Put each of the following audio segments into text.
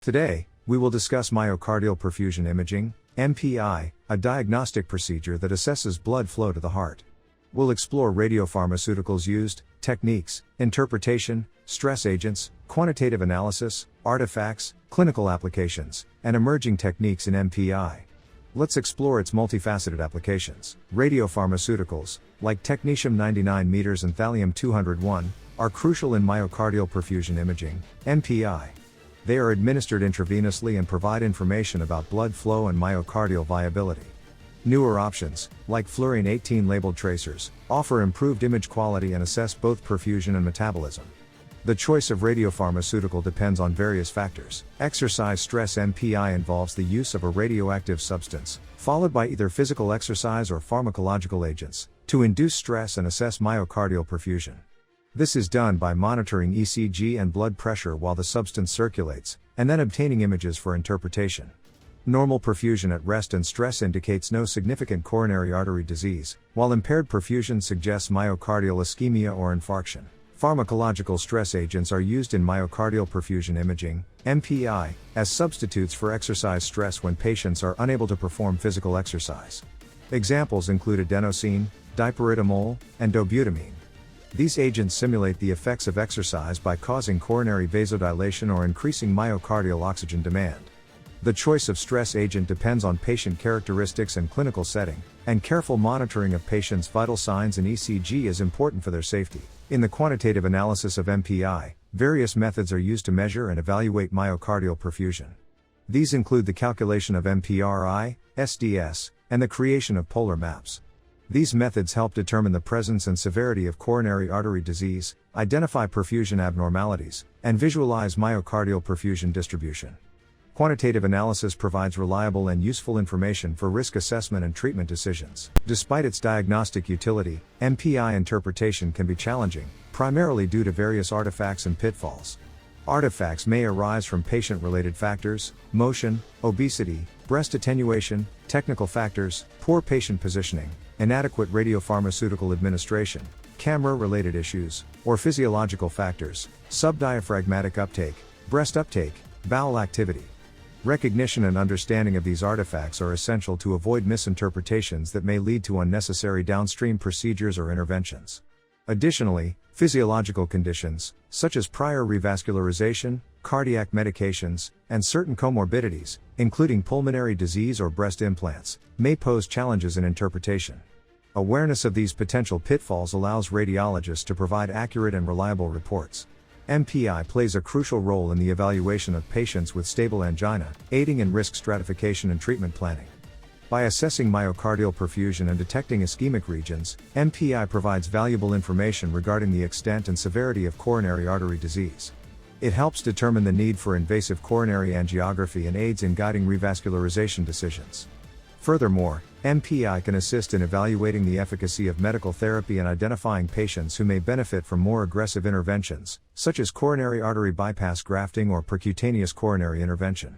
Today, we will discuss myocardial perfusion imaging, MPI, a diagnostic procedure that assesses blood flow to the heart. We'll explore radiopharmaceuticals used, techniques, interpretation, stress agents, quantitative analysis, artifacts, clinical applications, and emerging techniques in MPI. Let's explore its multifaceted applications. Radiopharmaceuticals, like technetium-99 and thallium-201, are crucial in myocardial perfusion imaging, MPI. They are administered intravenously and provide information about blood flow and myocardial viability. Newer options, like fluorine-18 labeled tracers, offer improved image quality and assess both perfusion and metabolism. The choice of radiopharmaceutical depends on various factors. Exercise stress MPI involves the use of a radioactive substance, followed by either physical exercise or pharmacological agents, to induce stress and assess myocardial perfusion. This is done by monitoring ECG and blood pressure while the substance circulates, and then obtaining images for interpretation. Normal perfusion at rest and stress indicates no significant coronary artery disease, while impaired perfusion suggests myocardial ischemia or infarction. Pharmacological stress agents are used in myocardial perfusion imaging, MPI, as substitutes for exercise stress when patients are unable to perform physical exercise. Examples include adenosine, dipyridamole, and dobutamine. These agents simulate the effects of exercise by causing coronary vasodilation or increasing myocardial oxygen demand. The choice of stress agent depends on patient characteristics and clinical setting, and careful monitoring of patients' vital signs and ECG is important for their safety. In the quantitative analysis of MPI, various methods are used to measure and evaluate myocardial perfusion. These include the calculation of MPRI, SDS, and the creation of polar maps. These methods help determine the presence and severity of coronary artery disease, identify perfusion abnormalities, and visualize myocardial perfusion distribution. Quantitative analysis provides reliable and useful information for risk assessment and treatment decisions. Despite its diagnostic utility, MPI interpretation can be challenging, primarily due to various artifacts and pitfalls. Artifacts may arise from patient-related factors, motion, obesity, breast attenuation, technical factors, poor patient positioning, inadequate radiopharmaceutical administration, camera-related issues, or physiological factors, subdiaphragmatic uptake, breast uptake, bowel activity. Recognition and understanding of these artifacts are essential to avoid misinterpretations that may lead to unnecessary downstream procedures or interventions. Additionally, physiological conditions, such as prior revascularization, cardiac medications, and certain comorbidities, including pulmonary disease or breast implants, may pose challenges in interpretation. Awareness of these potential pitfalls allows radiologists to provide accurate and reliable reports. MPI plays a crucial role in the evaluation of patients with stable angina, aiding in risk stratification and treatment planning. By assessing myocardial perfusion and detecting ischemic regions, MPI provides valuable information regarding the extent and severity of coronary artery disease. It helps determine the need for invasive coronary angiography and aids in guiding revascularization decisions. Furthermore, MPI can assist in evaluating the efficacy of medical therapy and identifying patients who may benefit from more aggressive interventions, such as coronary artery bypass grafting or percutaneous coronary intervention.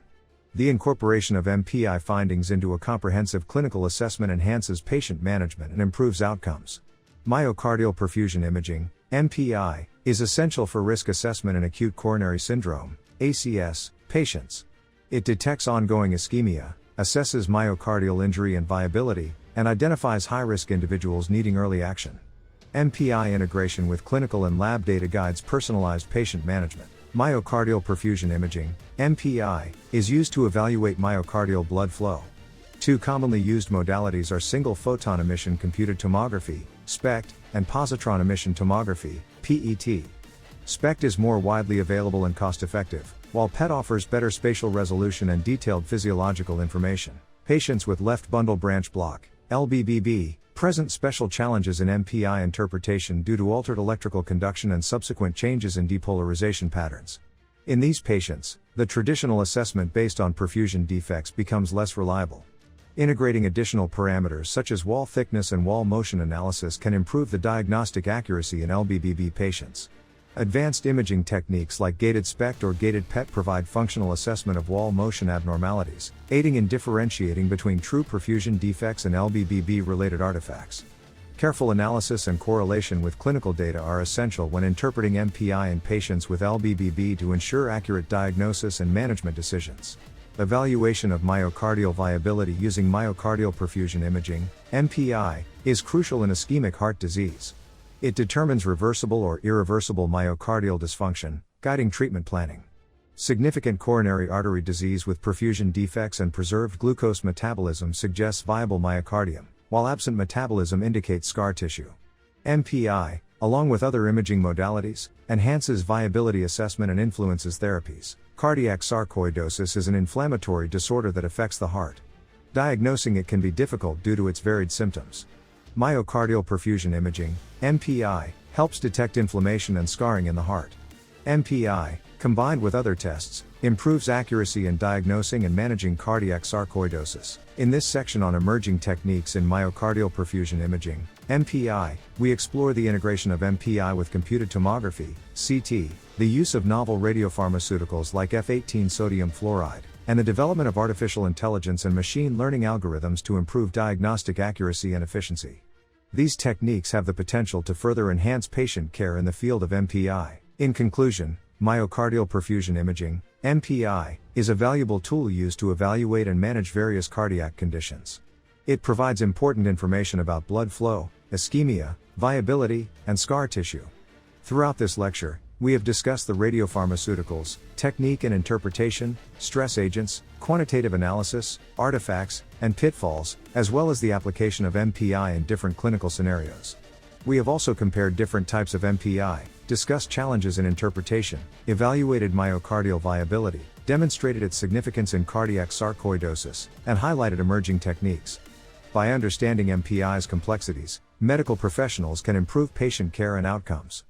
The incorporation of MPI findings into a comprehensive clinical assessment enhances patient management and improves outcomes. Myocardial perfusion imaging, MPI, is essential for risk assessment in acute coronary syndrome, ACS, patients. It detects ongoing ischemia, assesses myocardial injury and viability, and identifies high-risk individuals needing early action. MPI integration with clinical and lab data guides personalized patient management. Myocardial perfusion imaging, MPI, is used to evaluate myocardial blood flow. Two commonly used modalities are single photon emission computed tomography, SPECT, and positron emission tomography, PET. SPECT is more widely available and cost-effective, while PET offers better spatial resolution and detailed physiological information. Patients with left bundle branch block, LBBB, present special challenges in MPI interpretation due to altered electrical conduction and subsequent changes in depolarization patterns. In these patients, the traditional assessment based on perfusion defects becomes less reliable. Integrating additional parameters such as wall thickness and wall motion analysis can improve the diagnostic accuracy in LBBB patients. Advanced imaging techniques like gated SPECT or gated PET provide functional assessment of wall motion abnormalities, aiding in differentiating between true perfusion defects and LBBB-related artifacts. Careful analysis and correlation with clinical data are essential when interpreting MPI in patients with LBBB to ensure accurate diagnosis and management decisions. Evaluation of myocardial viability using myocardial perfusion imaging, MPI, is crucial in ischemic heart disease. It determines reversible or irreversible myocardial dysfunction, guiding treatment planning. Significant coronary artery disease with perfusion defects and preserved glucose metabolism suggests viable myocardium, while absent metabolism indicates scar tissue. MPI, along with other imaging modalities, enhances viability assessment and influences therapies. Cardiac sarcoidosis is an inflammatory disorder that affects the heart. Diagnosing it can be difficult due to its varied symptoms. Myocardial perfusion imaging, MPI, helps detect inflammation and scarring in the heart. MPI, combined with other tests, improves accuracy in diagnosing and managing cardiac sarcoidosis. In this section on emerging techniques in myocardial perfusion imaging, MPI, we explore the integration of MPI with computed tomography, CT, the use of novel radiopharmaceuticals like F18 sodium fluoride, and the development of artificial intelligence and machine learning algorithms to improve diagnostic accuracy and efficiency. These techniques have the potential to further enhance patient care in the field of MPI. In conclusion, myocardial perfusion imaging, MPI, is a valuable tool used to evaluate and manage various cardiac conditions. It provides important information about blood flow, ischemia, viability, and scar tissue. Throughout this lecture, we have discussed the radiopharmaceuticals, technique and interpretation, stress agents, quantitative analysis, artifacts, and pitfalls, as well as the application of MPI in different clinical scenarios. We have also compared different types of MPI, discussed challenges in interpretation, evaluated myocardial viability, demonstrated its significance in cardiac sarcoidosis, and highlighted emerging techniques. By understanding MPI's complexities, medical professionals can improve patient care and outcomes.